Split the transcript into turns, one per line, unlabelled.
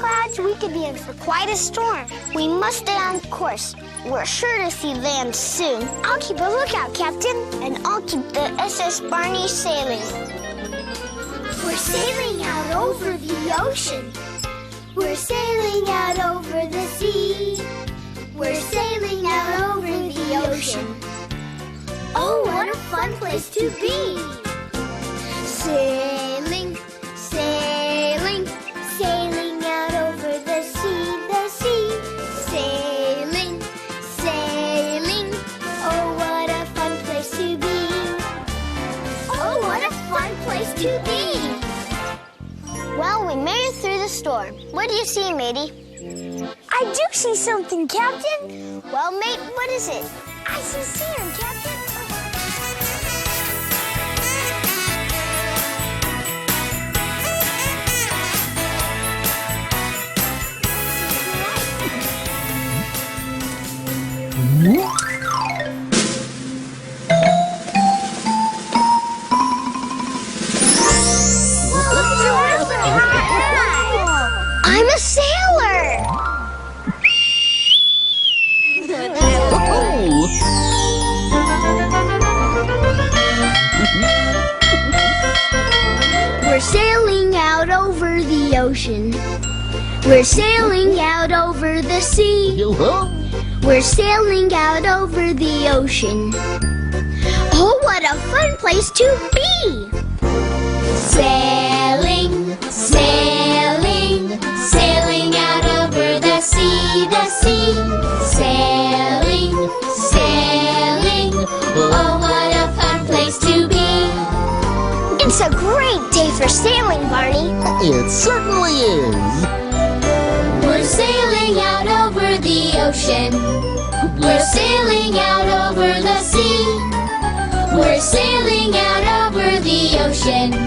clouds, we could be in for quite a storm. We must stay on course. We're sure to see land soon. I'll keep a lookout, Captain, and I'll keep the SS Barney sailing. We're sailing out over the ocean. We're sailing out over the sea. We're sailing out over the ocean. Oh, what a fun place to be! Sailing, sailing, sailing out over the sea, the sea. Sailing, sailing, oh, what a fun place to be. Oh, what a fun place to be! Well, we made it through the storm. What do you see, matey? I do see something, Captain. Well, mate, what is it? I see sand, Captain. I'm a sailor! We're sailing out over the ocean. We're sailing out over the sea. We're sailing out over the ocean. Oh, what a fun place to be! Sailing, sailing, sailing out over the sea, the sea. Sailing, sailing, oh, what a fun place to be. It's a great day for sailing, Barney.
It certainly is.
We're sailing out over the ocean. We're sailing out over the sea. We're sailing out over the ocean.